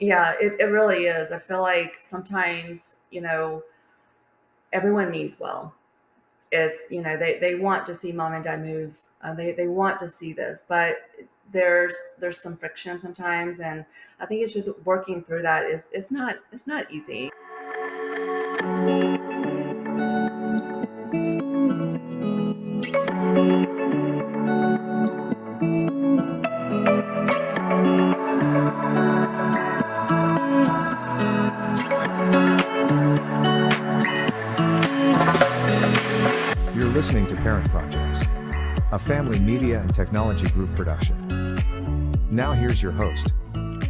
Yeah, it really is. I feel like sometimes, everyone means well. They want to see mom and dad move. They want to see this, but there's some friction sometimes, and I think it's just working through that is it's not easy. You're listening to Parent Projects, a family media and technology group production. Now here's your host,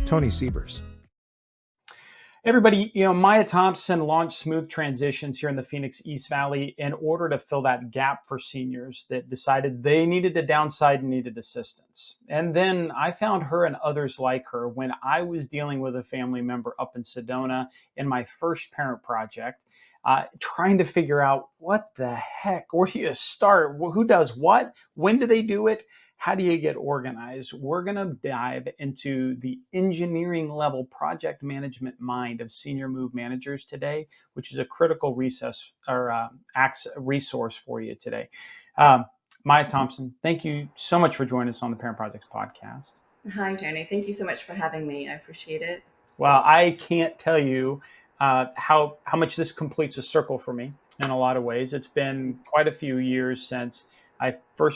Tony Siebers. Everybody, Mai Thompson launched Smooth Transitions here in the Phoenix East Valley in order to fill that gap for seniors that decided they needed to downsize and needed assistance. And then I found her and others like her when I was dealing with a family member up in Sedona in my first parent project, trying to figure out what the heck, where do you start? Who does what? When do they do it? How do you get organized? We're going to dive into the engineering level project management mind of senior move managers today, which is a critical resource for you today. Mai Thompson, thank you so much for joining us on the Parent Projects podcast. Hi, Tony. Thank you so much for having me. I appreciate it. Well, I can't tell you how much this completes a circle for me in a lot of ways. It's been quite a few years since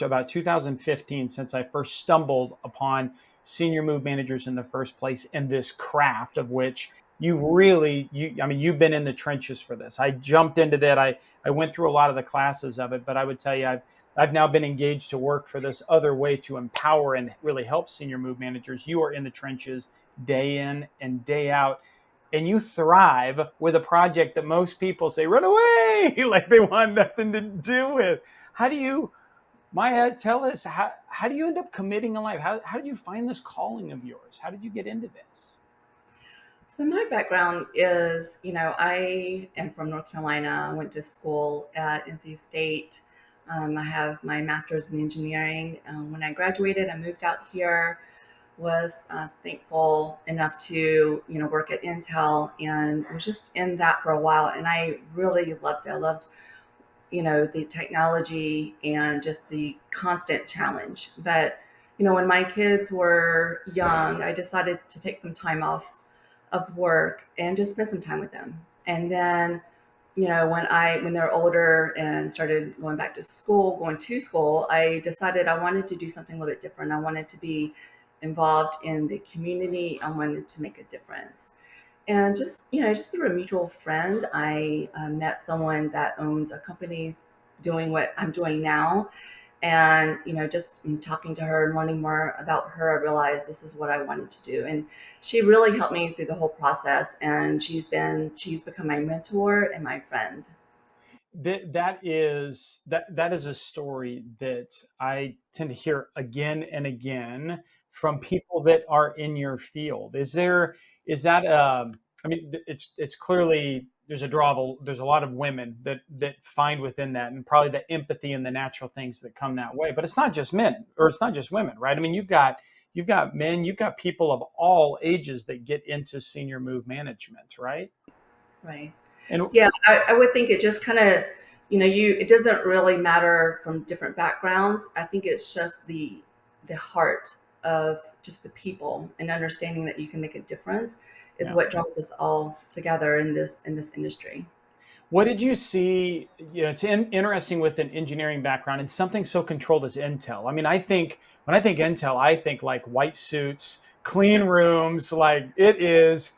about 2015, since I first stumbled upon senior move managers in the first place and this craft of which you've been in the trenches for this. I jumped into that. I went through a lot of the classes of it, but I would tell you, I've now been engaged to work for this other way to empower and really help senior move managers. You are in the trenches day in and day out, and you thrive with a project that most people say run away like they want nothing to do with. How do you, Maya, tell us, how do you end up committing in life? How did you find this calling of yours? How did you get into this? So my background is, I am from North Carolina. I went to school at NC State. I have my master's in engineering. When I graduated, I moved out here. Was thankful enough to work at Intel, and was just in that for a while. And I really loved it. I loved the technology and just the constant challenge. But when my kids were young, I decided to take some time off of work and just spend some time with them. And then, when they're older and started going to school, I decided I wanted to do something a little bit different. I wanted to be involved in the community. I wanted to make a difference. And just through a mutual friend, I met someone that owns a company doing what I'm doing now. And, just in talking to her and learning more about her, I realized this is what I wanted to do. And she really helped me through the whole process. And she's become my mentor and my friend. That is a story that I tend to hear again and again from people that are in your field. Is that I mean, it's clearly there's a lot of women that find within that, and probably the empathy and the natural things that come that way. But it's not just men, or it's not just women, right? I mean, you've got men, you've got people of all ages that get into senior move management, right? Right. And Yeah, I would think it just kind of, it doesn't really matter from different backgrounds. I think it's just the heart of just the people and understanding that you can make a difference is yeah. what draws us all together in this industry. What did you see? It's interesting with an engineering background and something so controlled as Intel. I mean, when I think Intel, I think like white suits, clean rooms, like it is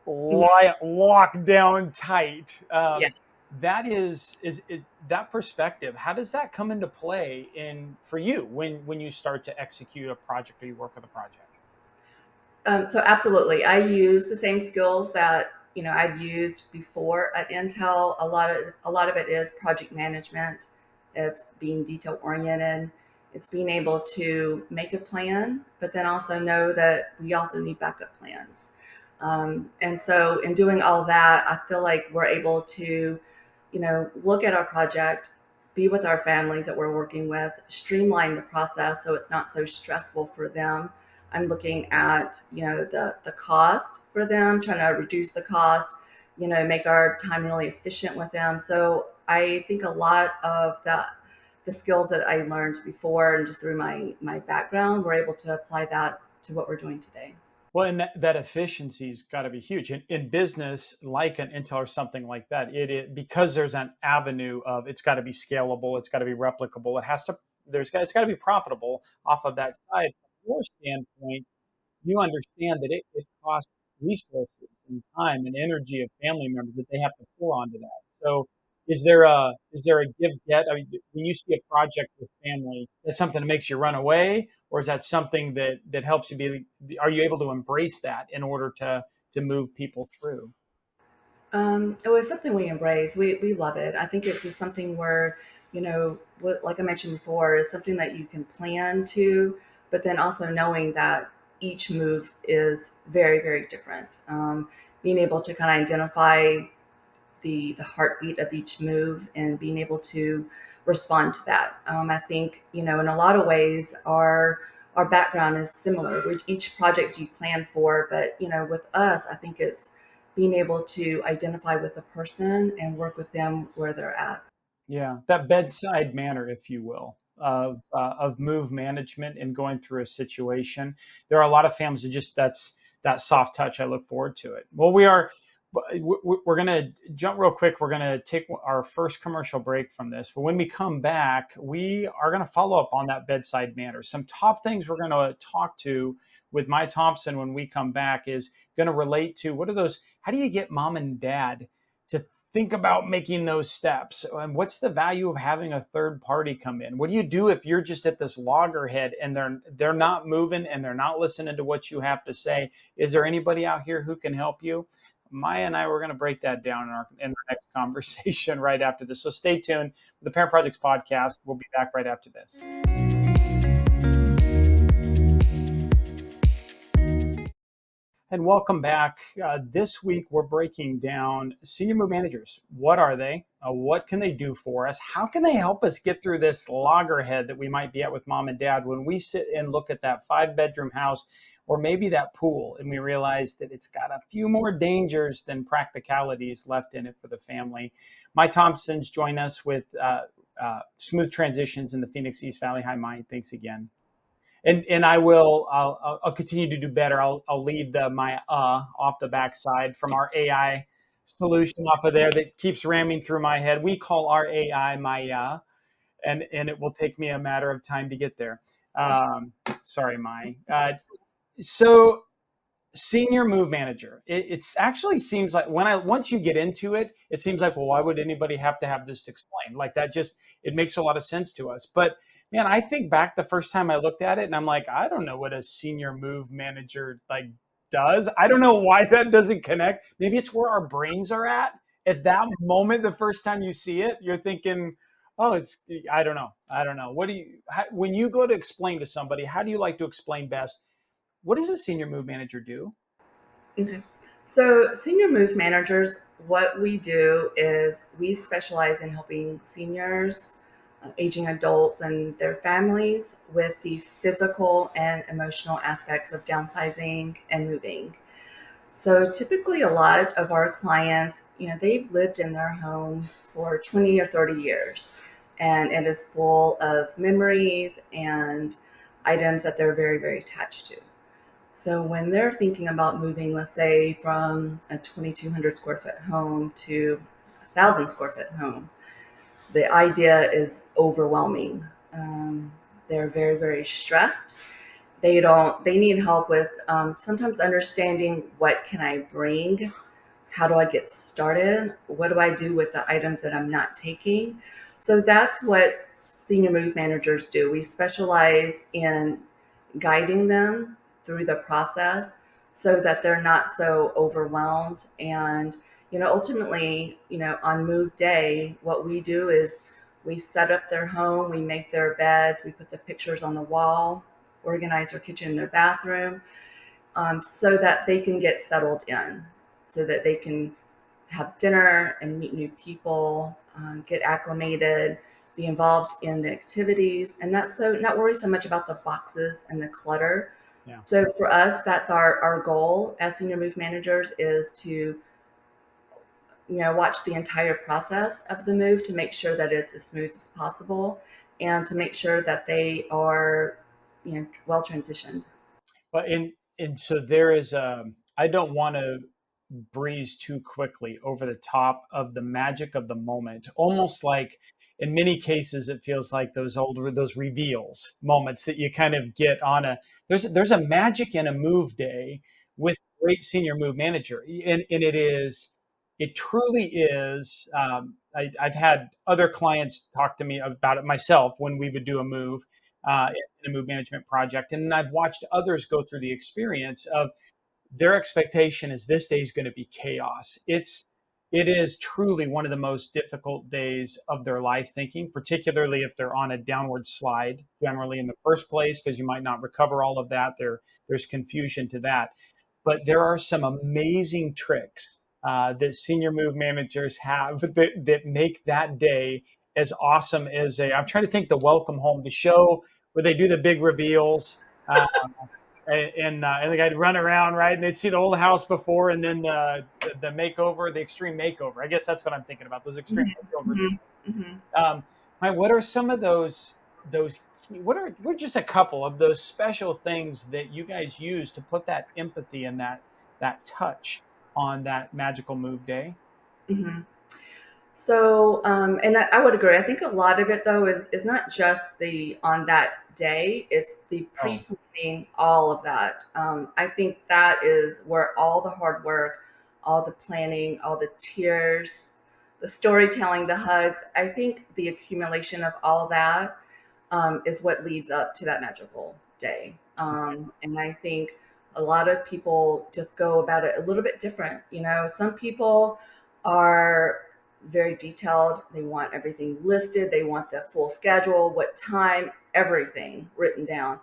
Mhm. locked down tight. Yes. That perspective. How does that come into play in for you when you start to execute a project or you work with a project? So absolutely, I use the same skills that I'd used before at Intel. A lot of it is project management. It's being detail oriented. It's being able to make a plan, but then also know that we also need backup plans. And so, in doing all that, I feel like we're able to, look at our project, be with our families that we're working with, streamline the process so it's not so stressful for them, I'm looking at, the cost for them, trying to reduce the cost, make our time really efficient with them. So I think a lot of the skills that I learned before and just through my background, we're able to apply that to what we're doing today. Well, and that efficiency's got to be huge in business, like an Intel or something like that. Because there's an avenue of it's got to be scalable, it's got to be replicable, it's got to be profitable off of that side. From your standpoint, you understand that it costs resources and time and energy of family members that they have to pour onto that. So is there a give get? I mean, when you see a project with family, that's something that makes you run away, or is that something that helps you be? Are you able to embrace that in order to move people through? It was something we embrace. We love it. I think it's just something where, like I mentioned before, it's something that you can plan to, but then also knowing that each move is very, very different. Being able to kind of identify the heartbeat of each move and being able to respond to that. I think, in a lot of ways, our background is similar. Each projects you plan for, but with us, I think it's being able to identify with the person and work with them where they're at. Yeah, that bedside manner, if you will, of move management and going through a situation. There are a lot of families that just that's that soft touch. I look forward to it. Well, we're going to jump real quick. We're going to take our first commercial break from this, but when we come back, we are going to follow up on that bedside manner. Some top things we're going to talk to with Mai Thompson when we come back is going to relate to what are those? How do you get mom and dad to think about making those steps? And what's the value of having a third party come in? What do you do if you're just at this loggerhead and they're not moving and they're not listening to what you have to say? Is there anybody out here who can help you? Maya and I were going to break that down in our next conversation right after this. So stay tuned. The Parent Projects podcast. We'll be back right after this. And welcome back. This week, we're breaking down senior move managers. What are they? What can they do for us? How can they help us get through this loggerhead that we might be at with mom and dad when we sit and look at that 5-bedroom house or maybe that pool and we realize that it's got a few more dangers than practicalities left in it for the family? Mai Thompson's joined us with smooth transitions in the Phoenix East Valley. Hi, Mai. Thanks again. And I'll continue to do better. I'll leave my off the backside from our AI solution off of there that keeps ramming through my head. We call our AI Maya, and it will take me a matter of time to get there. Sorry, Mai. So senior move manager. It's actually seems like once you get into it, it seems like, well, why would anybody have to have this explained? Like that just it makes a lot of sense to us. But man, I think back the first time I looked at it and I'm like, I don't know what a senior move manager like does. I don't know why that doesn't connect. Maybe it's where our brains are at that moment. The first time you see it, you're thinking, oh, it's I don't know. I don't know. When you go to explain to somebody, how do you like to explain best? What does a senior move manager do? Okay. So, senior move managers, what we do is we specialize in helping seniors, aging adults, and their families with the physical and emotional aspects of downsizing and moving. So, typically, a lot of our clients, they've lived in their home for 20 or 30 years, and it is full of memories and items that they're very, very attached to. So when they're thinking about moving, let's say from a 2,200 square foot home to a 1,000 square foot home, the idea is overwhelming. They're very, very stressed. They need help with sometimes understanding what can I bring? How do I get started? What do I do with the items that I'm not taking? So that's what senior move managers do. We specialize in guiding them through the process so that they're not so overwhelmed. And, ultimately, on move day, what we do is we set up their home, we make their beds, we put the pictures on the wall, organize their kitchen and their bathroom, so that they can get settled in, so that they can have dinner and meet new people, get acclimated, be involved in the activities, and not worry so much about the boxes and the clutter, Yeah. So for us, that's our goal as senior move managers, is to watch the entire process of the move to make sure that it's as smooth as possible, and to make sure that they are well transitioned. But and so there is I don't want to breeze too quickly over the top of the magic of the moment. Almost like in many cases it feels like those reveals moments that you kind of get on a there's a magic in a move day with a great senior move manager. And it truly is I've had other clients talk to me about it myself when we would do a move in a move management project, and I've watched others go through the experience of their expectation is this day is going to be chaos. It is truly one of the most difficult days of their life thinking, particularly if they're on a downward slide, generally in the first place, because you might not recover all of that. There's confusion to that. But there are some amazing tricks that senior move managers have that make that day as awesome as I'm trying to think the welcome home, the show where they do the big reveals. And the guy'd run around, right, and they'd see the old house before, and then the makeover, the extreme makeover. I guess that's what I'm thinking about, those extreme makeover Mhm, videos. mhm, What are some of those what are just a couple of those special things that you guys use to put that empathy and that touch on that magical move day? mhm. So, and I would agree. I think a lot of it though is not just the on that day; it's the Oh, pre-planning, all of that. I think that is where all the hard work, all the planning, all the tears, the storytelling, the hugs. I think the accumulation of all that is what leads up to that magical day. And I think a lot of people just go about it a little bit different. Some people are very detailed. They want everything listed. They want the full schedule, what time, everything written down.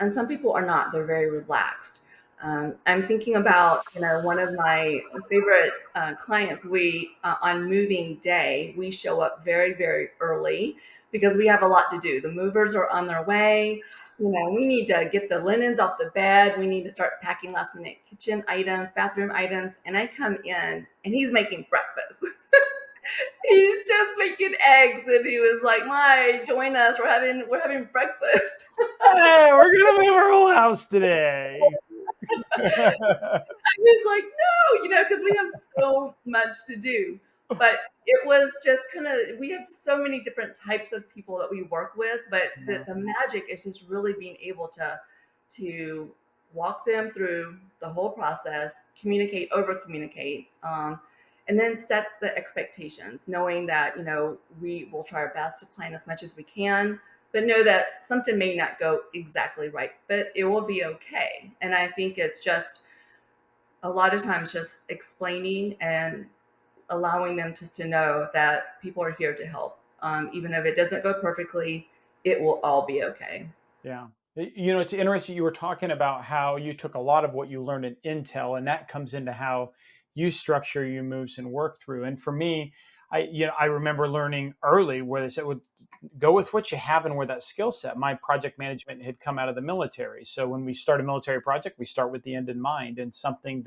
And some people are not. They're very relaxed. I'm thinking about, one of my favorite clients. We on moving day, we show up very, very early because we have a lot to do. The movers are on their way. We need to get the linens off the bed. We need to start packing last minute kitchen items, bathroom items. And I come in and he's making breakfast. He's just making eggs, and he was like, "Mai, join us. We're having breakfast." hey, we're gonna move our whole house today. I was like, "No," because we have so much to do. But it was just kind of, we have so many different types of people that we work with, but the, Yeah, the magic is just really being able to walk them through the whole process, communicate, over communicate, and then set the expectations, knowing that we will try our best to plan as much as we can, but know that something may not go exactly right, but it will be okay. And I think it's just a lot of times just explaining and allowing them just to know that people are here to help. Even if it doesn't go perfectly, it will all be okay. yeah. It's interesting. You were talking about how you took a lot of what you learned in Intel, and that comes into how you structure your moves and work through. And for me, I remember learning early where they said, "Would go with what you have and where that skill set." My project management had come out of the military, so when we start a military project, we start with the end in mind. And something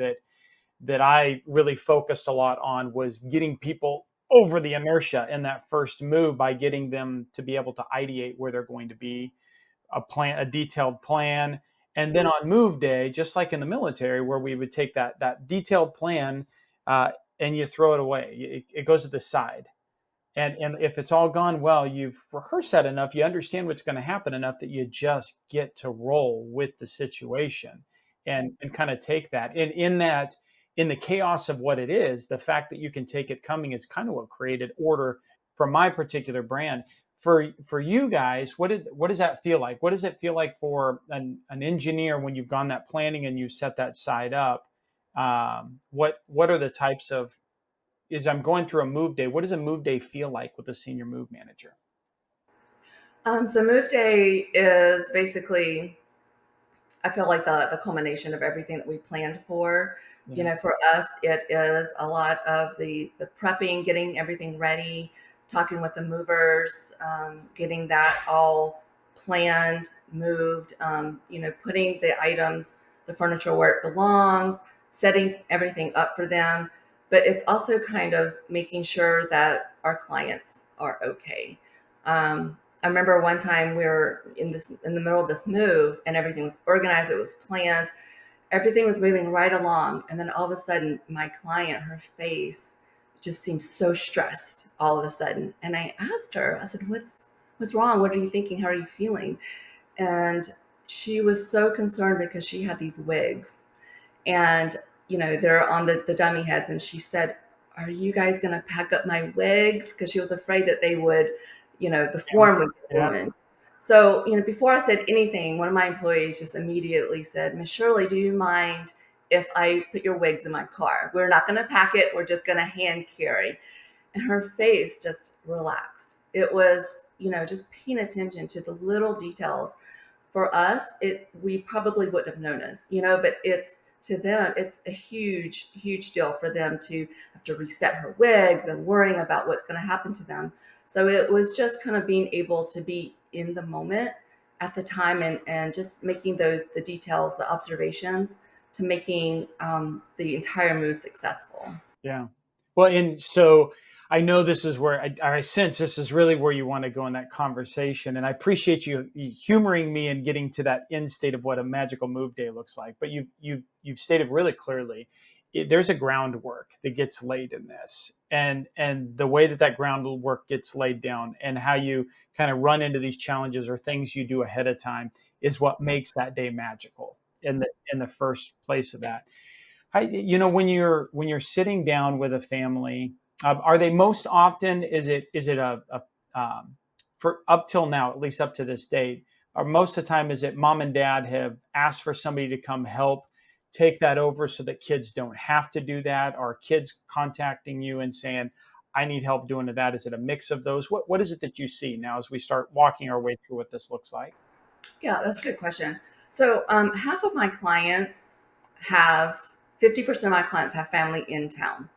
that I really focused a lot on was getting people over the inertia in that first move by getting them to be able to ideate where they're going to be, a detailed plan. And then on move day, just like in the military, where we would take that detailed plan and you throw it away, it goes to the side. And if it's all gone well, you've rehearsed that enough, you understand what's going to happen enough that you just get to roll with the situation and kind of take that. And in the chaos of what it is, the fact that you can take it coming is kind of what created order for my particular brand. For you guys, what does that feel like? What does it feel like for an engineer when you've gone that planning and you set that side up? What are the types of is I'm going through a move day. What does a move day feel like with a senior move manager? So move day is basically, I feel like the culmination of everything that we planned for. Yeah. For us, it is a lot of the prepping, getting everything ready, talking with the movers, getting that all planned, moved, putting the items, the furniture where it belongs, setting everything up for them. But it's also kind of making sure that our clients are okay. I remember one time we were in the middle of this move, and everything was organized, it was planned, everything was moving right along, and then all of a sudden my client, her face just seemed so stressed all of a sudden. And I asked her, I said, what's wrong? What are you thinking? How are you feeling? And she was so concerned because she had these wigs, and they're on the dummy heads, and she said, are you guys going to pack up my wigs? Because she was afraid that they would, the Yeah. form would get Yeah. ruined. So before I said anything, one of my employees just immediately said, Miss Shirley, do you mind if I put your wigs in my car? We're not going to pack it, we're just going to hand carry. And her face just relaxed. It was just paying attention to the little details. For us, we probably wouldn't have noticed, but it's to them, it's a huge, huge deal for them to have to reset her wigs and worrying about what's going to happen to them. So it was just kind of being able to be in the moment at the time, and just making the details, the observations, to making the entire move successful. Yeah. Well, and so I know this is where I sense this is really where you want to go in that conversation. And I appreciate you humoring me and getting to that end state of what a magical move day looks like. But you've stated really clearly, there's a groundwork that gets laid in this, and the way that groundwork gets laid down, and how you kind of run into these challenges or things you do ahead of time, is what makes that day magical in the first place of that. When you're sitting down with a family, are they most often, is it for up till now, at least up to this date, or most of the time is it mom and dad have asked for somebody to come help take that over so that kids don't have to do that? Are kids contacting you and saying, I need help doing that? Is it a mix of those? What is it that you see now as we start walking our way through what this looks like? Yeah, that's a good question. So, half of my clients have 50% of my clients have family in town.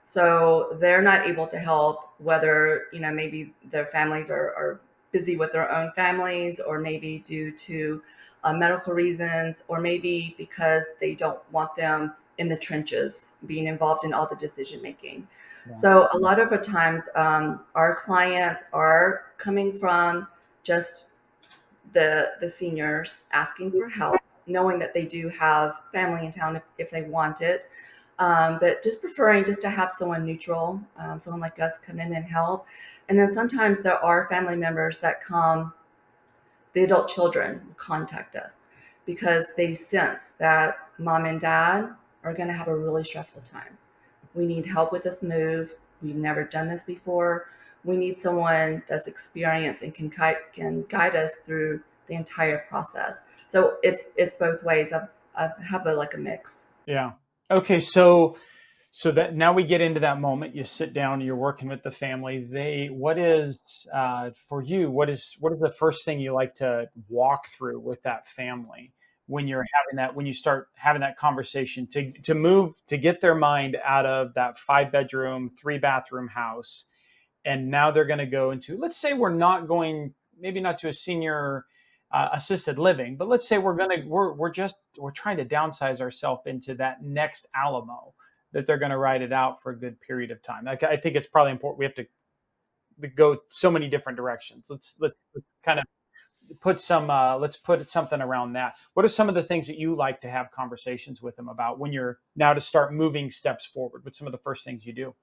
So they're not able to help, whether, maybe their families are busy with their own families, or maybe due to medical reasons, or maybe because they don't want them in the trenches being involved in all the decision making. Yeah. So a lot of the times, our clients are coming from just the seniors asking for help, knowing that they do have family in town if they want it, but just preferring just to have someone neutral, someone like us, come in and help. And then sometimes there are family members that come, the adult children contact us because they sense that mom and dad are going to have a really stressful time. We need help with this move. We've never done this before. We need someone that's experienced and can guide us through the entire process. So it's both ways. I have like a mix. Yeah. Okay. So that now we get into that moment. You sit down, you're working with the family. What is for you? What is the first thing you like to walk through with that family when you're having that, when you start having that conversation to get their mind out of that 5 bedroom, 3 bathroom house, and now they're going to go into, let's say we're not going, maybe not to a senior assisted living, but let's say we're trying to downsize ourselves into that next Alamo that they're going to ride it out for a good period of time. Like, I think it's probably important. We have to go so many different directions. Let's kind of put some let's put something around that. What are some of the things that you like to have conversations with them about when you're now to start moving steps forward? What's some of the first things you do?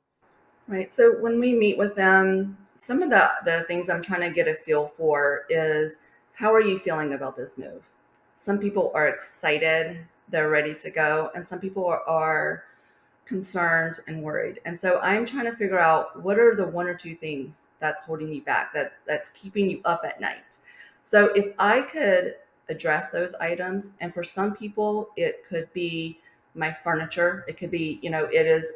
Right. So when we meet with them, some of the things I'm trying to get a feel for is, how are you feeling about this move? Some people are excited, they're ready to go, and some people are concerned and worried. And so I'm trying to figure out, what are the one or two things that's holding you back, that's keeping you up at night. So if I could address those items, and for some people it could be my furniture, it could be, it is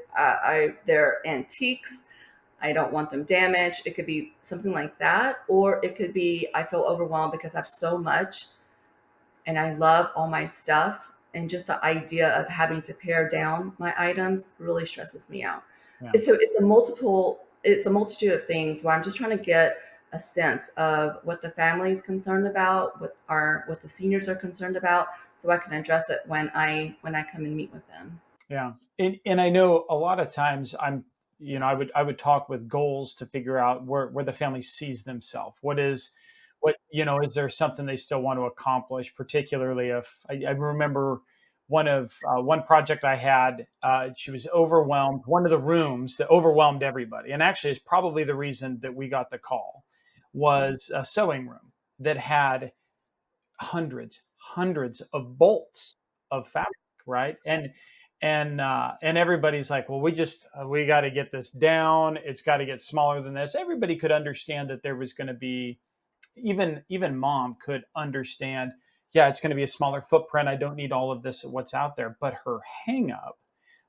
they're antiques, I don't want them damaged. It could be something like that, or it could be, I feel overwhelmed because I have so much and I love all my stuff. And just the idea of having to pare down my items really stresses me out. Yeah. So it's a multitude of things where I'm just trying to get a sense of what the family is concerned about, what the seniors are concerned about, so I can address it when I come and meet with them. Yeah. And I know a lot of times I would talk with goals to figure out where the family sees themselves. Is there something they still want to accomplish, particularly if I remember one project I had, she was overwhelmed. One of the rooms that overwhelmed everybody, and actually is probably the reason that we got the call, was a sewing room that had hundreds of bolts of fabric, right? And everybody's like, well, we got to get this down. It's got to get smaller than this. Everybody could understand that there was going to be, even mom could understand, yeah, it's going to be a smaller footprint. I don't need all of this what's out there. But her hang up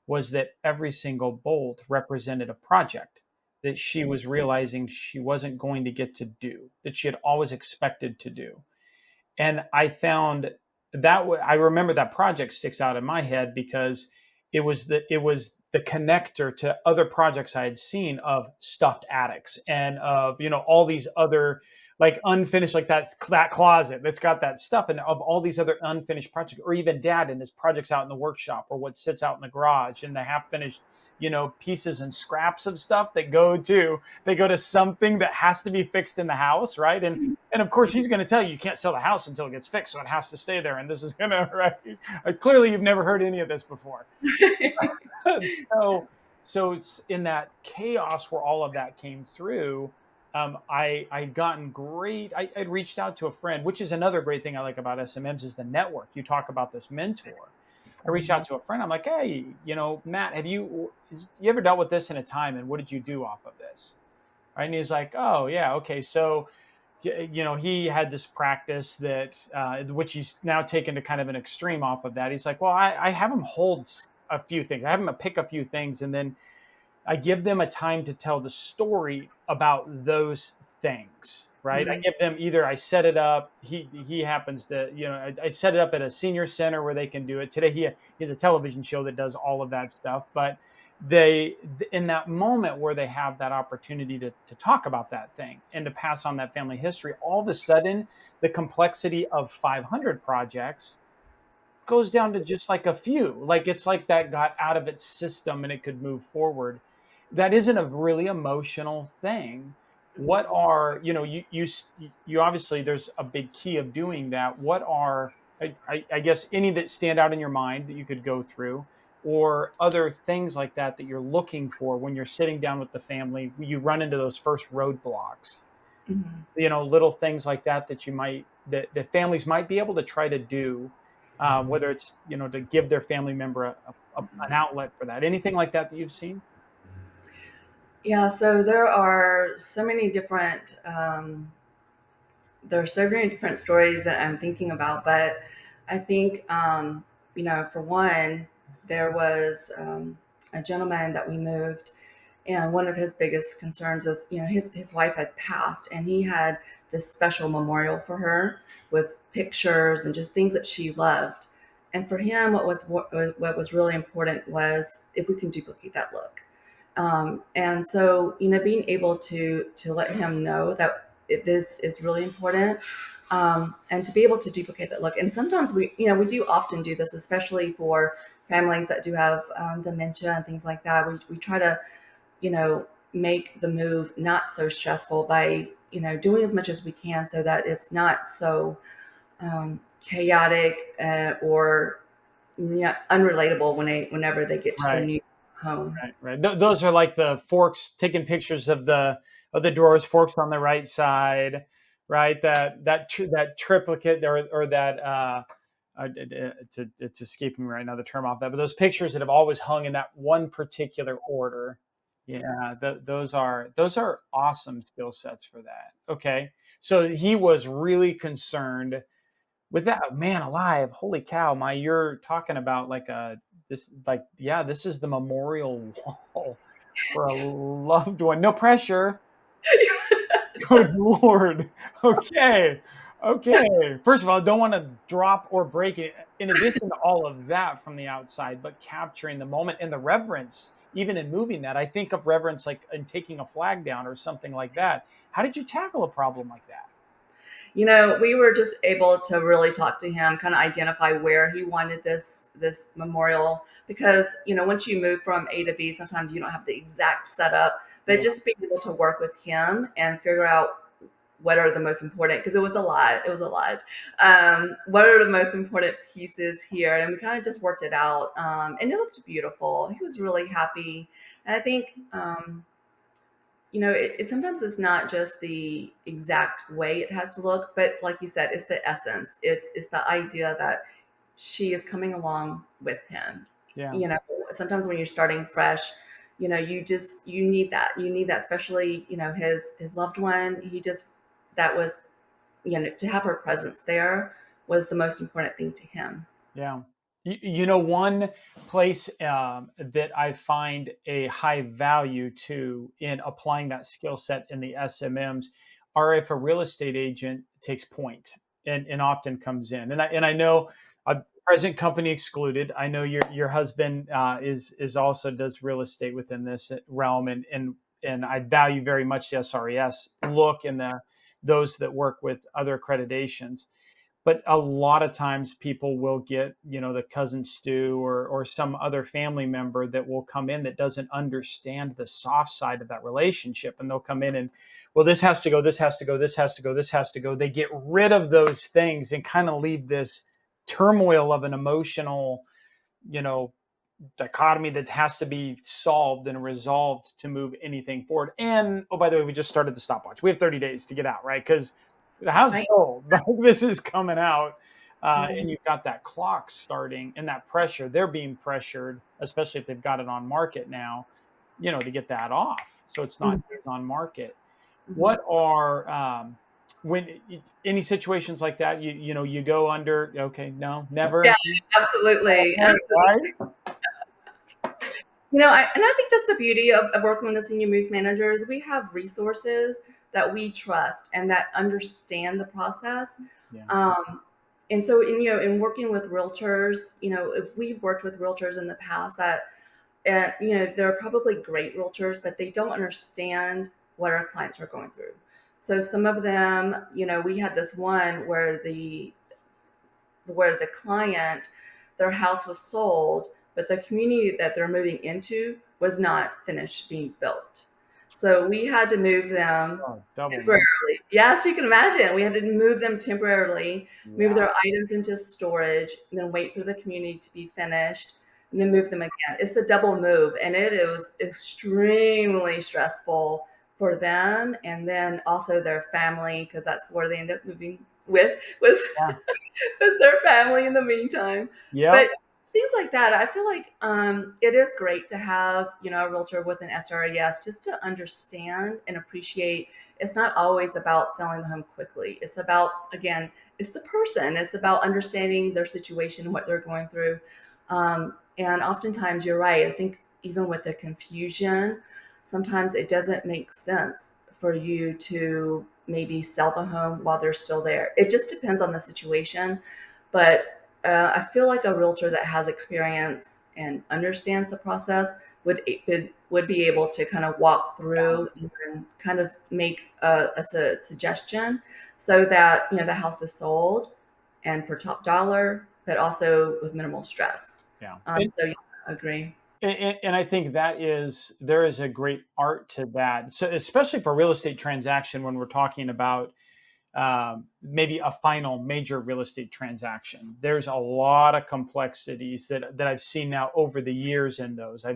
was that every single bolt represented a project that she was realizing she wasn't going to get to do, that she had always expected to do. And I found I remember that project sticks out in my head because it was the connector to other projects I had seen of stuffed attics and of all these other, like, unfinished, like that closet that's got that stuff, and of all these other unfinished projects, or even dad and his projects out in the workshop, or what sits out in the garage, and the half finished pieces and scraps of stuff they go to something that has to be fixed in the house, right? And of course, he's going to tell you can't sell the house until it gets fixed, so it has to stay there. And this is going to, right? Clearly, you've never heard any of this before. so, it's in that chaos where all of that came through. I'd gotten great. I'd reached out to a friend, which is another great thing I like about SMMs, is the network. You talk about this mentor. I reached out to a friend. I'm like, hey, Matt, you ever dealt with this in a time, and what did you do off of this? Right? And he's like, oh yeah, okay. So, he had this practice that, which he's now taken to kind of an extreme off of that. He's like, well, I have him hold a few things. I have him pick a few things, and then I give them a time to tell the story about those things, right? I Mhm. give them, either I set it up. He happens to, I set it up at a senior center where they can do it. Today he has a television show that does all of that stuff, but they, in that moment where they have that opportunity to talk about that thing and to pass on that family history, all of a sudden the complexity of 500 projects goes down to just like a few. Like, it's like that got out of its system and it could move forward. That isn't a really emotional thing. What are, you obviously, there's a big key of doing that. What are, I guess, any that stand out in your mind that you could go through, or other things like that that you're looking for when you're sitting down with the family? You run into those first roadblocks, Mhm. little things like that that families might be able to try to do, whether it's, to give their family member an outlet for that. Anything like that that you've seen? Yeah, so there are so many different stories that I'm thinking about, but I think, for one, there was a gentleman that we moved, and one of his biggest concerns is, his wife had passed, and he had this special memorial for her with pictures and just things that she loved. And for him, what was really important was if we can duplicate that look. And so, being able to let him know that this is really important, and to be able to duplicate that look. And sometimes we do often do this, especially for families that do have dementia and things like that. We try to, make the move not so stressful by, doing as much as we can so that it's not so chaotic, or unrelatable whenever they get to their Right. new home. Right. Those are like the forks, taking pictures of the drawers, forks on the right side, right? That triplicate, or that, it's escaping me right now, the term off that, but those pictures that have always hung in that one particular order. Yeah, those are awesome skill sets for that. Okay, so he was really concerned with that. Man alive, holy cow! You're talking about like yeah, this is the memorial wall for a loved one. No pressure. Good Lord. Okay. Okay. First of all, I don't want to drop or break it. In addition to all of that from the outside, but capturing the moment and the reverence, even in moving that, I think of reverence like in taking a flag down or something like that. How did you tackle a problem like that? We were just able to really talk to him, kind of identify where he wanted this memorial, because once you move from A to B, sometimes you don't have the exact setup, but Yeah. just being able to work with him and figure out what are the most important, because it was a lot. What are the most important pieces here? And we kind of just worked it out, and it looked beautiful. He was really happy. And I think it sometimes it's not just the exact way it has to look, but like you said, it's the essence. It's the idea that she is coming along with him. Yeah. You know, Sometimes when you're starting fresh, you need that, especially, his loved one. That was, to have her presence there was the most important thing to him. Yeah. One place that I find a high value to in applying that skill set in the SMMs are if a real estate agent takes point and often comes in. And I know present company excluded. I know your husband is also does real estate within this realm, and I value very much the SRES look and those that work with other accreditations. But a lot of times people will get, the cousin stew or some other family member that will come in that doesn't understand the soft side of that relationship, and they'll come in and, well, this has to go, this has to go, this has to go, this has to go. They get rid of those things and kind of leave this turmoil of an emotional, you know dichotomy that has to be solved and resolved to move anything forward. And oh, by the way, we just started the stopwatch. We have 30 days to get out, right? Because the house is Right. sold. This is coming out. Mhm. And you've got that clock starting and that pressure. They're being pressured, especially if they've got it on market now, to get that off. So it's not Mhm. days on market. Mhm. What are any situations like that? You go under. Okay, no, Yeah, never. absolutely. Right? And I think that's the beauty of working with the senior move managers. We have resources that we trust and that understand the process. Yeah. Um, and so, in working with realtors, if we've worked with realtors in the past and they're probably great realtors, but they don't understand what our clients are going through. So some of them, we had this one where the client, their house was sold, but the community that they're moving into was not finished being built. So we had to move them Oh, double temporarily. move. Yes, you can imagine. We had to move them temporarily, move Yeah. their items into storage, and then wait for the community to be finished, and then move them again. It's the double move, and it is extremely stressful for them, and then also their family, because that's where they end up moving with was Yeah. as their family in the meantime. Yep. But things like that, I feel like it is great to have, a realtor with an SRES just to understand and appreciate. It's not always about selling the home quickly. It's about, again, it's the person. It's about understanding their situation, what they're going through. And oftentimes you're right. I think even with the confusion, sometimes it doesn't make sense for you to maybe sell the home while they're still there. It just depends on the situation. But I feel like a realtor that has experience and understands the process would be able to kind of walk through and kind of make a suggestion so that the house is sold and for top dollar, but also with minimal stress. Yeah. So yeah, I agree. And I think there is a great art to that. So especially for real estate transaction, when we're talking about maybe a final major real estate transaction, there's a lot of complexities that I've seen now over the years in those.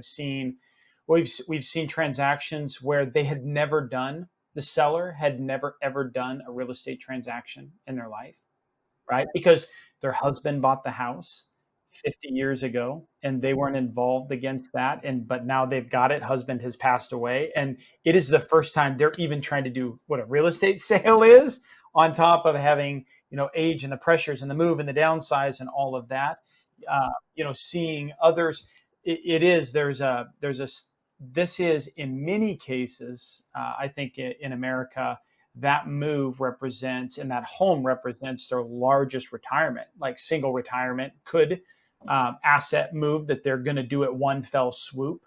We've seen transactions where the seller had never ever done a real estate transaction in their life, right? Because their husband bought the house 50 years ago and they weren't involved against that. But now they've got it. Husband has passed away. And it is the first time they're even trying to do what a real estate sale is, on top of having, age and the pressures and the move and the downsize and all of that. Seeing others, it is, this is in many cases, I think in America, that move represents and that home represents their largest retirement, like single retirement could asset move that they're going to do at one fell swoop.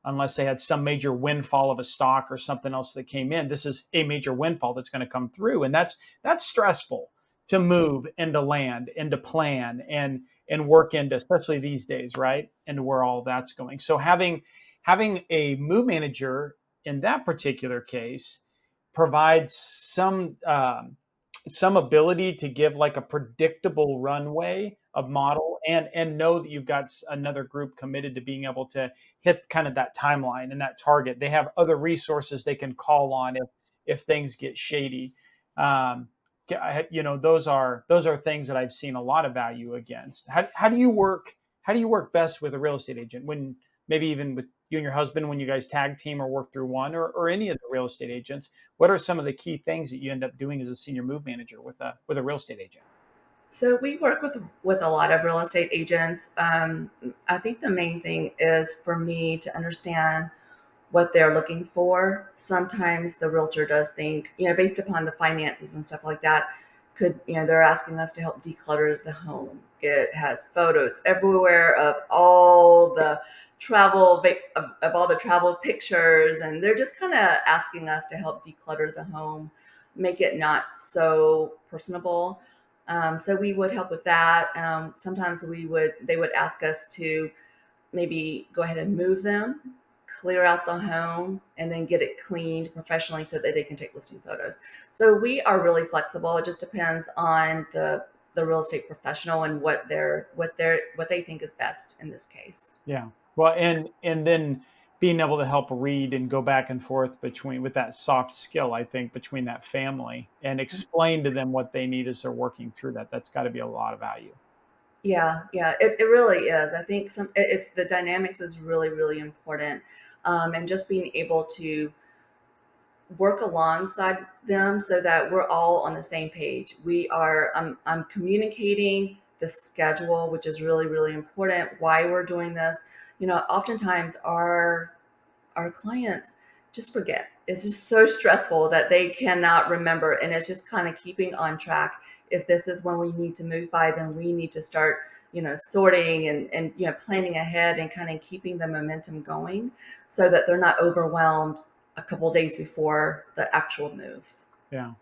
unless they had some major windfall of a stock or something else that came in. This is a major windfall that's going to come through, and that's stressful to move and to land and to plan and work into, especially these days, right? And where all that's going. So having a move manager in that particular case provides some ability to give like a predictable runway of model and know that you've got another group committed to being able to hit kind of that timeline and that target. They have other resources they can call on if things get shady. um, those are things that I've seen a lot of value against. How do you work, how do you work best with a real estate agent, when maybe even with you and your husband, when you guys tag team or work through one, or any of the real estate agents? What are some of the key things that you end up doing as a senior move manager with a real estate agent? So we work with a lot of real estate agents. I think the main thing is for me to understand what they're looking for. Sometimes the realtor does think, based upon the finances and stuff like that, they're asking us to help declutter the home. It has photos everywhere of all the of all the travel pictures, and they're just kind of asking us to help declutter the home, make it not so personable. So we would help with that. Sometimes they would ask us to maybe go ahead and move them, clear out the home, and then get it cleaned professionally so that they can take listing photos. So we are really flexible. It just depends on the real estate professional and what they think is best in this case. Yeah. Well, and then being able to help read and go back and forth between, with that soft skill, I think, between that family, and explain to them what they need as they're working through that. That's got to be a lot of value. Yeah, yeah, it really is. I think it's the dynamics is really, really important. And just being able to work alongside them so that we're all on the same page. I'm communicating the schedule, which is really, really important, why we're doing this. Oftentimes our clients just forget. It's just so stressful that they cannot remember. And it's just kind of keeping on track. If this is when we need to move by, then we need to start, sorting and planning ahead and kind of keeping the momentum going so that they're not overwhelmed a couple of days before the actual move. Yeah.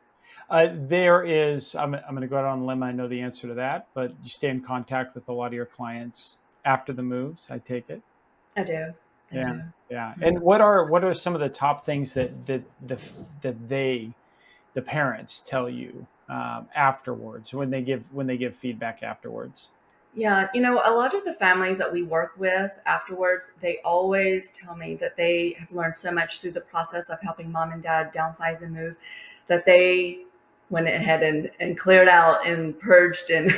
There is, I'm going to go out on a limb. I know the answer to that, but you stay in contact with a lot of your clients after the moves, I take it. I do. I Yeah. do. Yeah. And what are some of the top things that the parents tell you afterwards, when they give feedback afterwards? Yeah, a lot of the families that we work with afterwards, they always tell me that they have learned so much through the process of helping mom and dad downsize and move that they went ahead and cleared out and purged and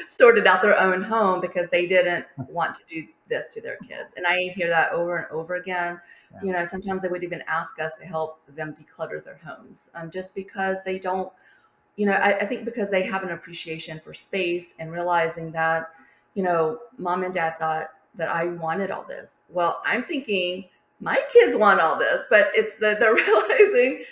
sorted out their own home because they didn't want to do this to their kids. And I hear that over and over again. Yeah. Sometimes they would even ask us to help them declutter their homes, just because they don't, I think because they have an appreciation for space and realizing that, mom and dad thought that I wanted all this. Well, I'm thinking my kids want all this, but it's that they're realizing,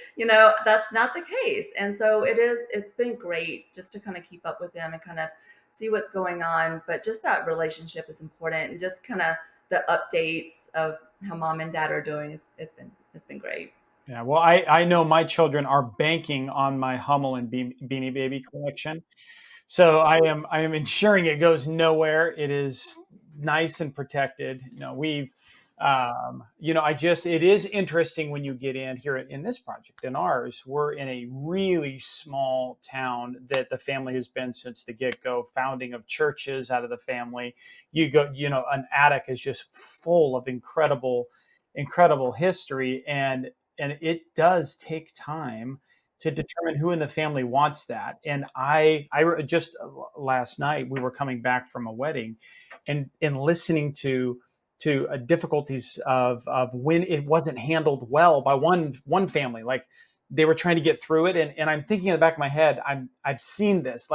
that's not the case. And so it's been great just to kind of keep up with them and kind of see what's going on. But just that relationship is important, and just kind of the updates of how mom and dad are doing. It's been great. Yeah. Well, I know my children are banking on my Hummel and Beanie Baby collection. So I am ensuring it goes nowhere. It is nice and protected. It is interesting when you get in here in this project. In ours, we're in a really small town that the family has been since the get-go, founding of churches out of the family. An attic is just full of incredible history, and it does take time to determine who in the family wants that. And I just last night we were coming back from a wedding, and listening to difficulties of when it wasn't handled well by one family, like they were trying to get through it. And I'm thinking in the back of my head, I've seen this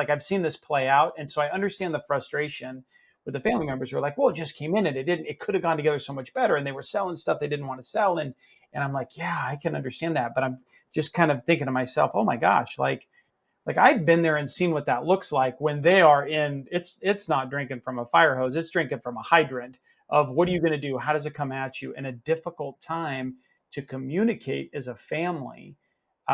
play out, and so I understand the frustration with the family members who are like, well, it just came in and it could have gone together so much better, and they were selling stuff they didn't want to sell. And I'm like, yeah, I can understand that. But I'm just kind of thinking to myself, oh my gosh, like I've been there and seen what that looks like when they are in, it's not drinking from a fire hose, it's drinking from a hydrant. of what are you going to do? How does it come at you? And a difficult time to communicate as a family,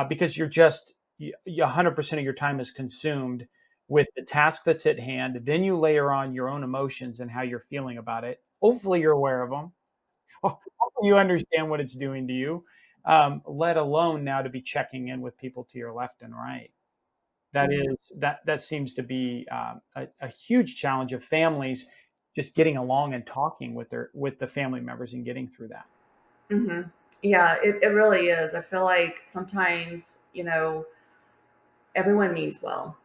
because you're just 100% of your time is consumed with the task that's at hand. Then you layer on your own emotions and how you're feeling about it. Hopefully, you're aware of them. Hopefully you understand what it's doing to you. Let alone now to be checking in with people to your left and right. That seems to be a huge challenge of families just getting along and talking with the family members and getting through that. Hmm. Yeah, it really is. I feel like sometimes, everyone means well.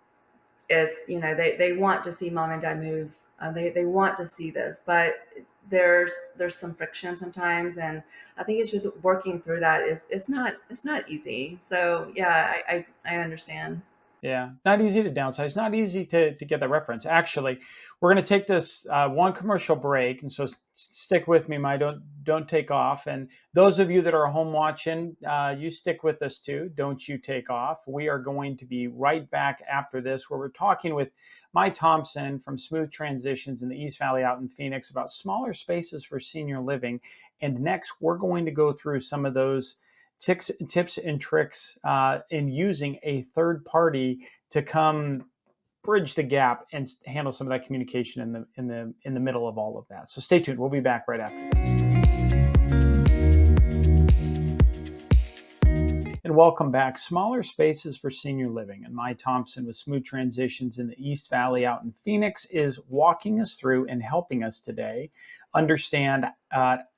It's, they want to see mom and dad move. They want to see this, but there's some friction sometimes, and I think it's just working through that is it's not easy. So yeah, I understand. Yeah, not easy to downsize, not easy to get the reference. Actually, we're going to take this one commercial break, and so stick with me, my don't take off. And those of you that are home watching, you stick with us too. Don't you take off. We are going to be right back after this, where we're talking with Mai Thompson from Smooth Transitions in the East Valley out in Phoenix about smaller spaces for senior living. And next, we're going to go through some of those tips and tricks in using a third party to come bridge the gap and handle some of that communication in the middle of all of that. So stay tuned. We'll be back right after this. And welcome back. Smaller spaces for senior living. And Mai Thompson with Smooth Transitions in the East Valley out in Phoenix is walking us through and helping us today understand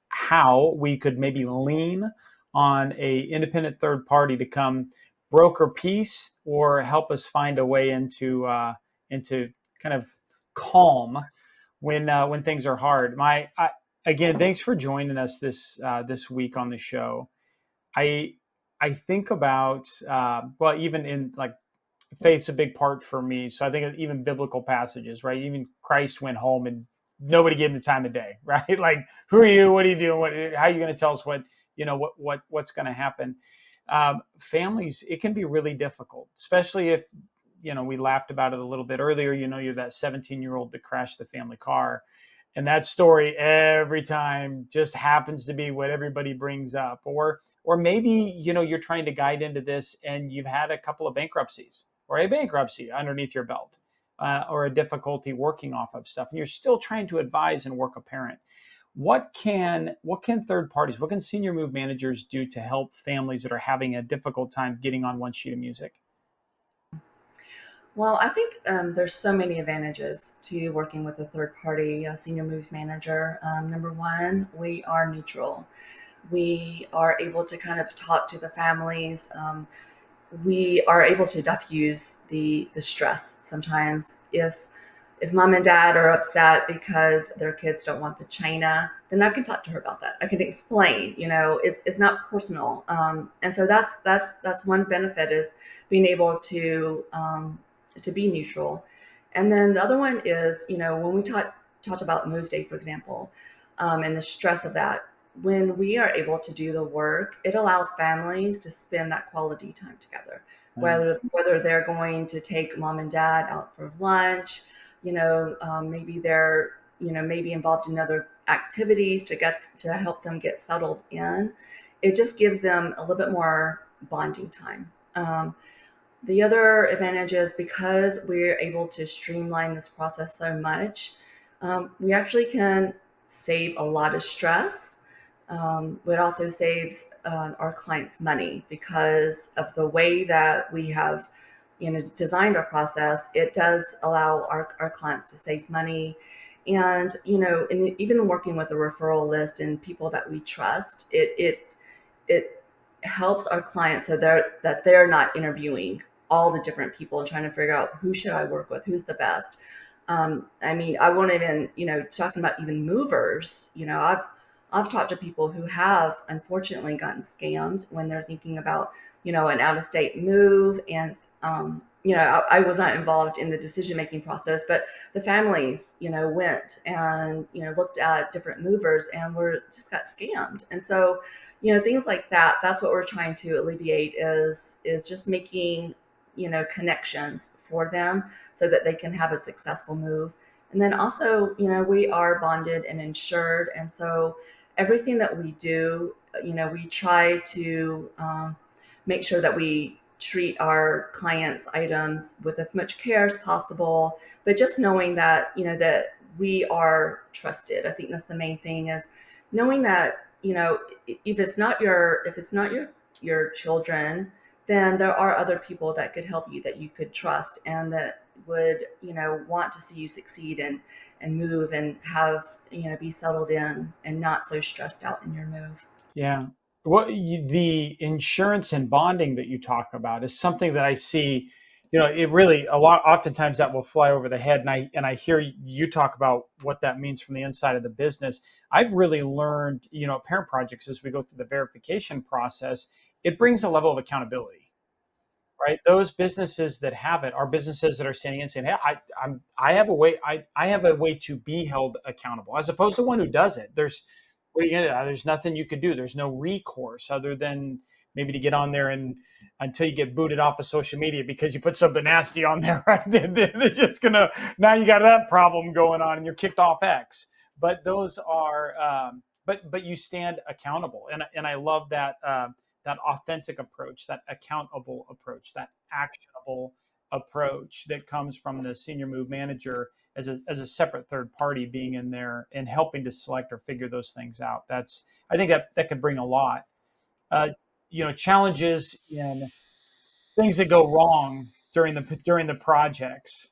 how we could maybe lean on a independent third party to come broker peace or help us find a way into kind of calm when things are hard. Again, thanks for joining us this week on the show. I I think about well, even in like faith's a big part for me. So I think even biblical passages, right? Even Christ went home and nobody gave him the time of day, right? Like, who are you? What are you doing? How are you going to tell us what's going to happen? Families, it can be really difficult, especially if we laughed about it a little bit earlier. You're that 17-year-old that crashed the family car. And that story every time just happens to be what everybody brings up. Or maybe, you're trying to guide into this and you've had a couple of bankruptcies or a bankruptcy underneath your belt, or a difficulty working off of stuff. And you're still trying to advise and work a parent. What can third parties, what can senior move managers do to help families that are having a difficult time getting on one sheet of music? Well, I think there's so many advantages to working with a third party senior move manager. Number one, we are neutral. We are able to kind of talk to the families. We are able to diffuse the stress sometimes. If mom and dad are upset because their kids don't want the china, then I can talk to her about that. I can explain, it's not personal. And so that's one benefit, is being able to be neutral. And then the other one is, when we talked about move day, for example, and the stress of that, when we are able to do the work, it allows families to spend that quality time together. Mm. Whether they're going to take mom and dad out for lunch, maybe they're maybe involved in other activities to help them get settled in. It just gives them a little bit more bonding time. The other advantage is, because we're able to streamline this process so much, we actually can save a lot of stress. It also saves our clients money, because of the way that we have designed our process. It does allow our clients to save money. And even working with a referral list and people that we trust, it helps our clients so they're not interviewing all the different people and trying to figure out who should I work with, who's the best. I mean, I won't even, talking about even movers, I've talked to people who have unfortunately gotten scammed when they're thinking about, an out of state move. And, I was not involved in the decision-making process, but the families, went and, looked at different movers and just got scammed. And so, things like that, that's what we're trying to alleviate, is just making, connections for them so that they can have a successful move. And then also, we are bonded and insured. And so everything that we do, we try to make sure that we treat our clients' items with as much care as possible. But just knowing that, that we are trusted. I think that's the main thing, is knowing that, if it's not your children, then there are other people that could help you, that you could trust, and that would, want to see you succeed and move and have, be settled in and not so stressed out in your move. Yeah. The insurance and bonding that you talk about is something that I see, it really a lot, oftentimes that will fly over the head. And I hear you talk about what that means from the inside of the business. I've really learned, at Parent Projects, as we go through the verification process, it brings a level of accountability, right? Those businesses that have it are businesses that are standing and saying, "Hey, I have a way, I have a way to be held accountable," as opposed to one who doesn't. There's nothing you could do. There's no recourse other than maybe to get on there and until you get booted off of social media because you put something nasty on there, right? They're just gonna now you got that problem going on and you're kicked off X. But those are, but you stand accountable, and I love that. That authentic approach, that accountable approach, that actionable approach that comes from the senior move manager as a separate third party being in there and helping to select or figure those things out. That's I think that could bring a lot. Uh, challenges in things that go wrong during the projects.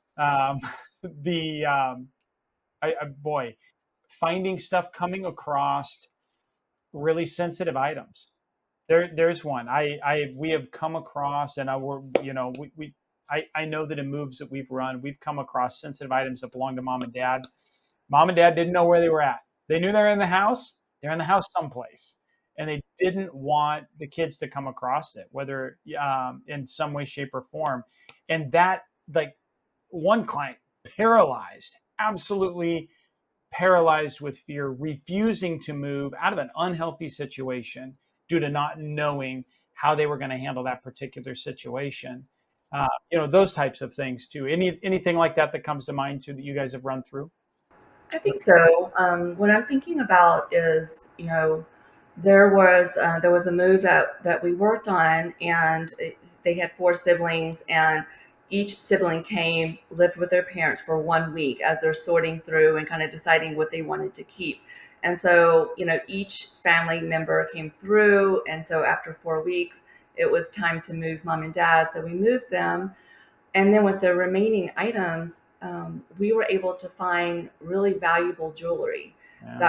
The boy, finding stuff coming across really sensitive items. There's one we have come across, and I know that in moves that we've run, we've come across sensitive items that belong to mom and dad. Mom and dad didn't know where they were at. They knew they're in the house. They're in the house someplace, and they didn't want the kids to come across it, whether in some way, shape, or form. And that, like, one client paralyzed, absolutely paralyzed with fear, refusing to move out of an unhealthy situation due to not knowing how they were going to handle that particular situation. Those types of things too. Anything like that that comes to mind too that you guys have run through? I think so. What I'm thinking about is, there was a move that we worked on, and they had four siblings, and each sibling came, lived with their parents for 1 week as they're sorting through and kind of deciding what they wanted to keep. And so, each family member came through, and so after 4 weeks, it was time to move mom and dad. So we moved them, and then with the remaining items, we were able to find really valuable jewelry Yeah.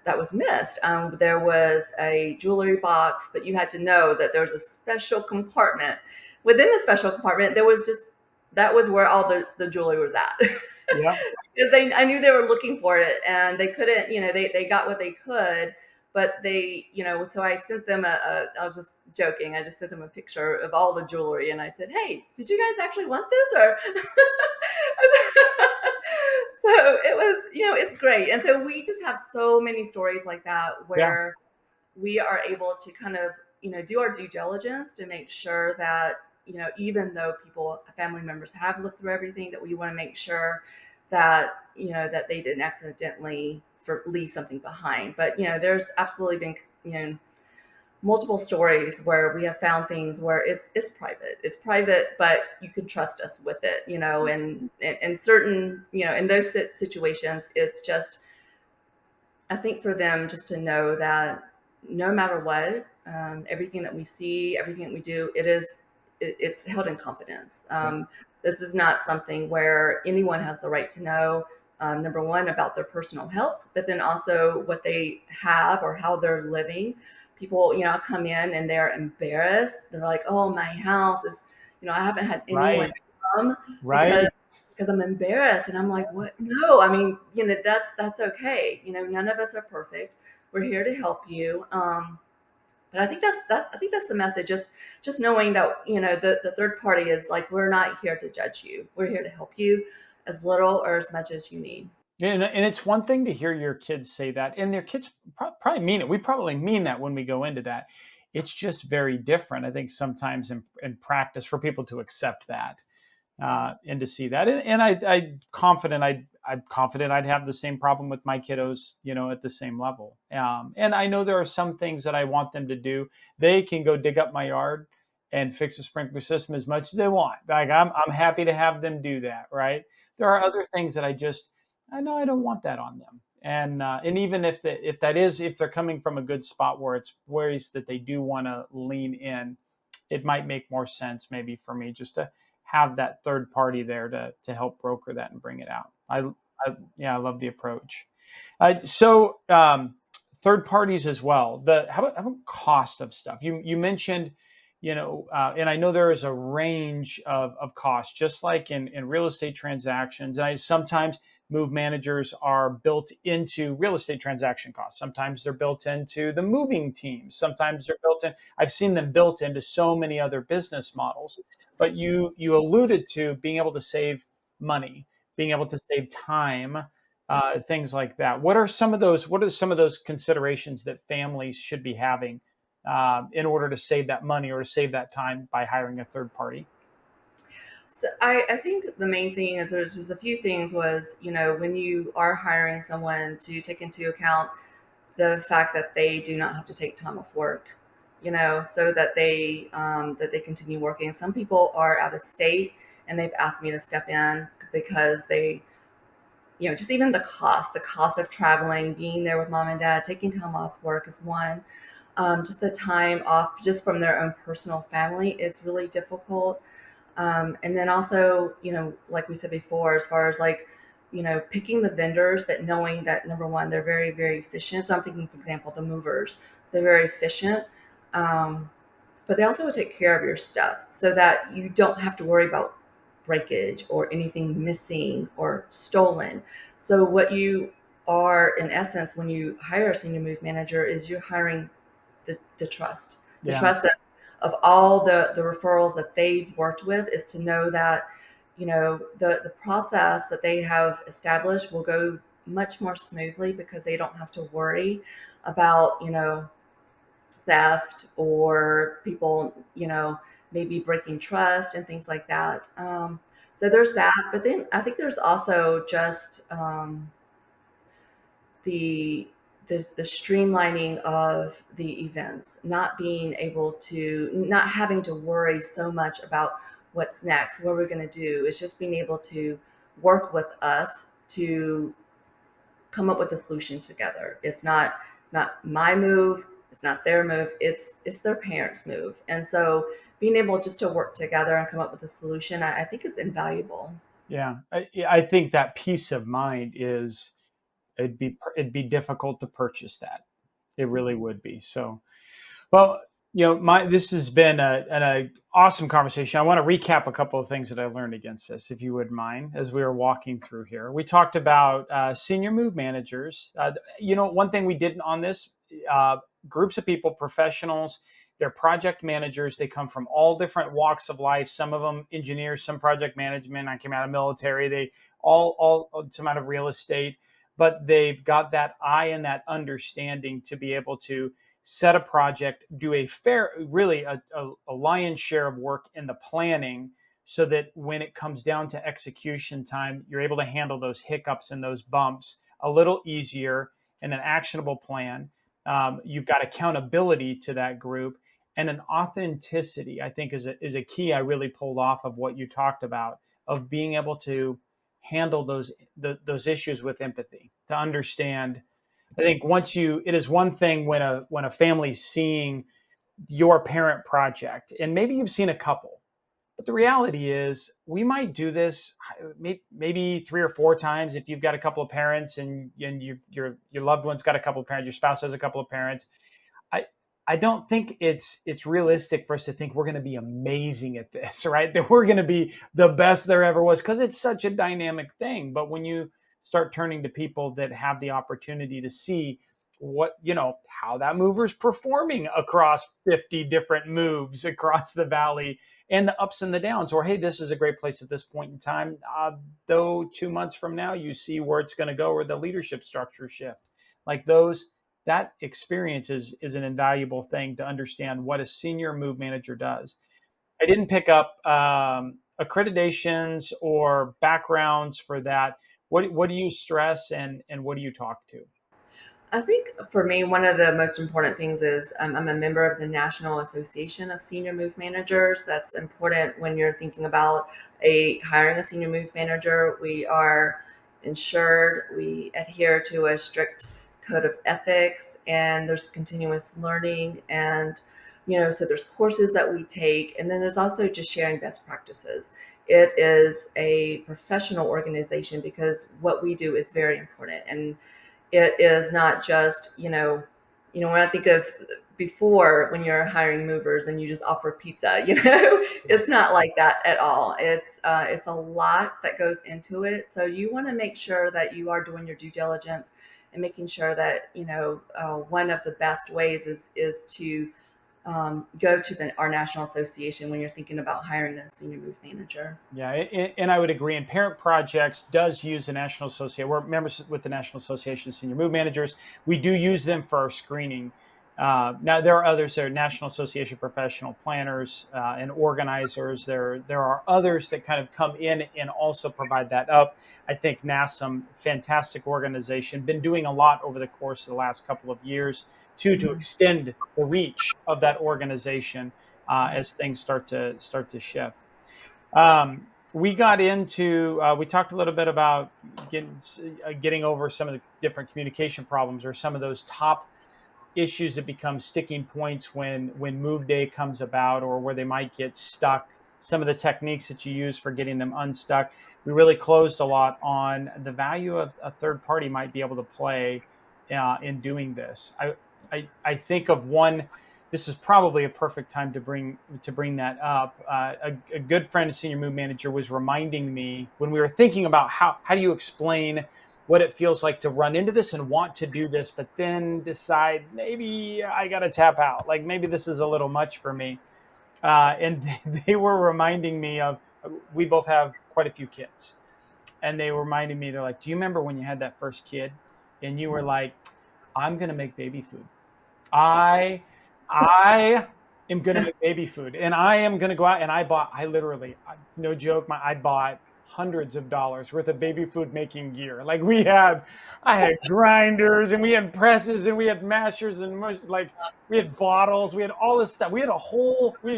that was missed. There was a jewelry box, but you had to know that there was a special compartment. Within the special compartment, there was just that was where all the jewelry was at. Yeah. Because I knew they were looking for it, and they couldn't, they got what they could, but they, so I sent them I was just joking. I just sent them a picture of all the jewelry, and I said, "Hey, did you guys actually want this?" Or so it was, it's great. And so we just have so many stories like that Yeah. where we are able to kind of, do our due diligence to make sure that, even though family members have looked through everything, that we want to make sure that, that they didn't accidentally leave something behind. But, there's absolutely been, multiple stories where we have found things where it's private, but you can trust us with it, and certain, in those situations, it's just, I think, for them just to know that no matter what, everything that we see, everything that we do, it's held in confidence. Yeah. This is not something where anyone has the right to know, number one, about their personal health, but then also what they have or how they're living. People, come in and they're embarrassed. They're like, "Oh, my house is, I haven't had anyone Right. come Right. because I'm embarrassed." And I'm like, "What? No, I mean, that's okay. None of us are perfect. We're here to help you." But I think that's the message. Just knowing that, the third party is like, we're not here to judge you. We're here to help you as little or as much as you need. And it's one thing to hear your kids say that, and their kids probably mean it. We probably mean that when we go into that. It's just very different, I think, sometimes in practice for people to accept that and to see that. And I confident I'm confident I'd have the same problem with my kiddos, at the same level. And I know there are some things that I want them to do. They can go dig up my yard and fix a sprinkler system as much as they want. Like I'm happy to have them do that, right? There are other things that I know I don't want that on them. And even if they're coming from a good spot where it's ways that they do want to lean in, it might make more sense maybe for me just to have that third party there to help broker that and bring it out. Yeah, I love the approach. So third parties as well. How about cost of stuff? You mentioned, and I know there is a range of costs, just like in real estate transactions. And I sometimes move managers are built into real estate transaction costs. Sometimes they're built into the moving teams. Sometimes they're built in. I've seen them built into so many other business models. But you alluded to being able to save money, being able to save time, things like that. What are some of those? What are some of those considerations that families should be having in order to save that money or to save that time by hiring a third party? So I think the main thing is there's just a few things was, when you are hiring someone to take into account the fact that they do not have to take time off work, so that they continue working. Some people are out of state and they've asked me to step in because they, just even the cost of traveling, being there with mom and dad, taking time off work is one. Just the time off just from their own personal family is really difficult. And then also, like we said before, as far as like, picking the vendors, but knowing that number one, they're very, very efficient. So I'm thinking, for example, the movers, they're very efficient. Um, but they also would take care of your stuff so that you don't have to worry about breakage or anything missing or stolen. So what you are in essence when you hire a senior move manager is you're hiring the trust, the Yeah, trust that of all the referrals that they've worked with is to know that, the process that they have established will go much more smoothly because they don't have to worry about, theft or people, maybe breaking trust and things like that. So there's that. But then I think there's also just the the streamlining of the events, not having to worry so much about what's next, what we're going to do. It's just being able to work with us to come up with a solution together. It's not my move, it's not their move, it's their parents' move. And so being able just to work together and come up with a solution, I think is invaluable. yeah. I think that peace of mind is it'd be difficult to purchase that. It really would be. So, well, my this has been an awesome conversation. I want to recap a couple of things that I learned against this, if you would mind, as we were walking through here. We talked about senior move managers. One thing we didn't on this, uh, groups of people, professionals, they're project managers. They come from all different walks of life. Some of them engineers, some project management. I came out of military. They all some out of real estate, but they've got that eye and that understanding to be able to set a project, do really a lion's share of work in the planning so that when it comes down to execution time, you're able to handle those hiccups and those bumps a little easier in an actionable plan. You've got accountability to that group and an authenticity, I think is a key I really pulled off of what you talked about of being able to handle those issues with empathy, to understand. I think it is one thing when a family's seeing your parent project, and maybe you've seen a couple, but the reality is we might do this maybe 3 or 4 times if you've got a couple of parents and your loved one's got a couple of parents, your spouse has a couple of parents. I I don't think it's realistic for us to think we're going to be amazing at this, right? That we're going to be the best there ever was because it's such a dynamic thing. But when you start turning to people that have the opportunity to see how that mover's performing across 50 different moves across the valley and the ups and the downs, or hey, this is a great place at this point in time. Though 2 months from now, you see where it's going to go or the leadership structure shift. Like those that experience is an invaluable thing to understand what a senior move manager does. I didn't pick up accreditations or backgrounds for that. What do you stress, and what do you talk to? I think for me, one of the most important things is I'm a member of the National Association of Senior Move Managers. That's important when you're thinking about hiring a senior move manager. We are insured. We adhere to a strict code of ethics, and there's continuous learning, and so there's courses that we take, and then there's also just sharing best practices. It is a professional organization because what we do is very important, and it is not just, when I think of before when you're hiring movers and you just offer pizza, it's not like that at all. It's a lot that goes into it. So you want to make sure that you are doing your due diligence and making sure that, one of the best ways is to go to our national association when you're thinking about hiring a senior move manager. Yeah, and I would agree. And Parent Projects does use the National Association. We're members with the National Association of Senior Move Managers. We do use them for our screening. Now, there are others. There are National Association of Professional Planners and Organizers. There are others that kind of come in and also provide that up. I think NASM, fantastic organization, been doing a lot over the course of the last couple of years to extend the reach of that organization as things start to shift. We got into, we talked a little bit about getting over some of the different communication problems, or some of those top issues that become sticking points when move day comes about, or where they might get stuck, some of the techniques that you use for getting them unstuck. We really closed a lot on the value of a third party might be able to play in doing this. I think of one. This is probably a perfect time to bring that up. A good friend, a senior move manager, was reminding me when we were thinking about how do you explain what it feels like to run into this and want to do this, but then decide maybe I got to tap out. Like maybe this is a little much for me. And they were reminding me of, we both have quite a few kids, and they reminded me, they're like, do you remember when you had that first kid and you were like, I'm going to make baby food. I am going to make baby food, and I am going to go out, and I literally, no joke, I bought hundreds of dollars worth of baby food making gear. Like I had grinders, and we had presses, and we had mashers, and we had bottles, we had all this stuff. We had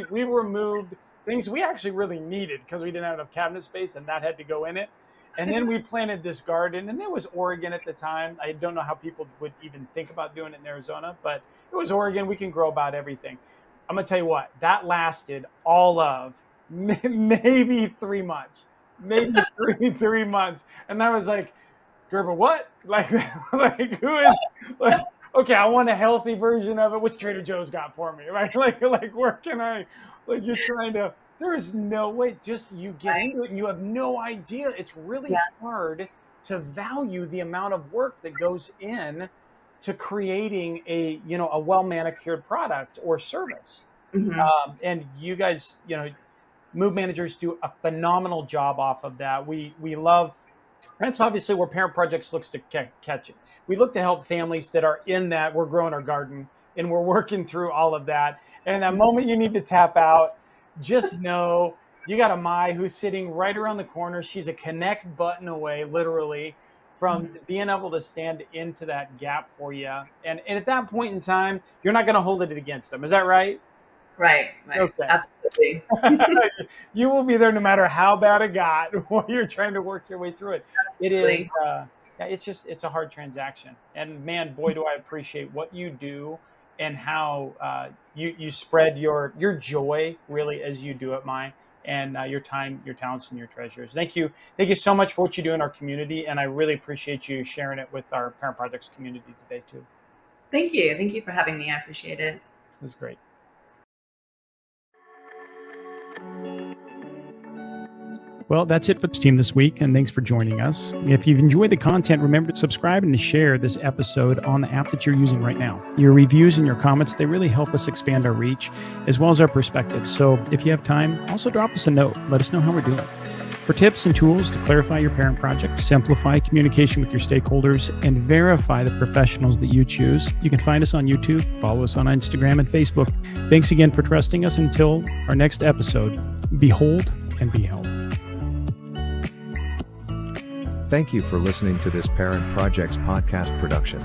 we removed things we actually really needed because we didn't have enough cabinet space, and that had to go in it. And then we planted this garden, and it was Oregon at the time. I don't know how people would even think about doing it in Arizona, but it was Oregon. We can grow about everything. I'm going to tell you what, that lasted all of maybe 3 months, maybe three months. And I was like, Gerber, what? Like who is, like, okay, I want a healthy version of it. What's Trader Joe's got for me? Right? Like where can I, you're trying to, there is no way, just you get into it and you have no idea. It's really hard to value the amount of work that goes in to creating a well manicured product or service. Mm-hmm. And you guys, move managers do a phenomenal job off of that. We love, that's obviously where Parent Projects looks to catch it. We look to help families that are in that, we're growing our garden and we're working through all of that. And that moment you need to tap out, just know you got a Mai who's sitting right around the corner. She's a connect button away, literally, from being able to stand into that gap for you. And at that point in time, you're not going to hold it against them. Is that right? Right. Okay. Absolutely. You will be there no matter how bad it got while you're trying to work your way through it. Absolutely. It is, it's a hard transaction. And man, boy, do I appreciate what you do and how you spread your joy really as you do it, Mai, and your time, your talents, and your treasures. Thank you so much for what you do in our community, and I really appreciate you sharing it with our Parent Projects community today too. Thank you for having me. I appreciate it. It was great. Well, that's it for the team this week, and thanks for joining us. If you've enjoyed the content, remember to subscribe and to share this episode on the app that you're using right now. Your reviews and your comments, they really help us expand our reach as well as our perspective. So if you have time, also drop us a note. Let us know how we're doing. For tips and tools to clarify your parent project, simplify communication with your stakeholders, and verify the professionals that you choose, you can find us on YouTube, follow us on Instagram and Facebook. Thanks again for trusting us. Until our next episode, behold and be held. Thank you for listening to this Parent Projects podcast production.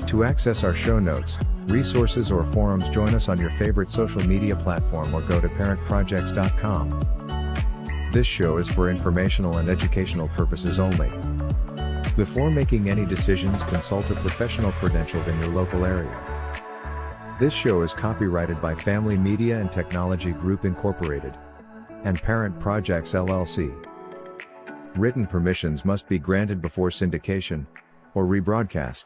To access our show notes, resources, or forums, join us on your favorite social media platform or go to parentprojects.com. This show is for informational and educational purposes only. Before making any decisions, consult a professional credentialed in your local area. This show is copyrighted by Family Media and Technology Group Incorporated and Parent Projects LLC. Written permissions must be granted before syndication or rebroadcast.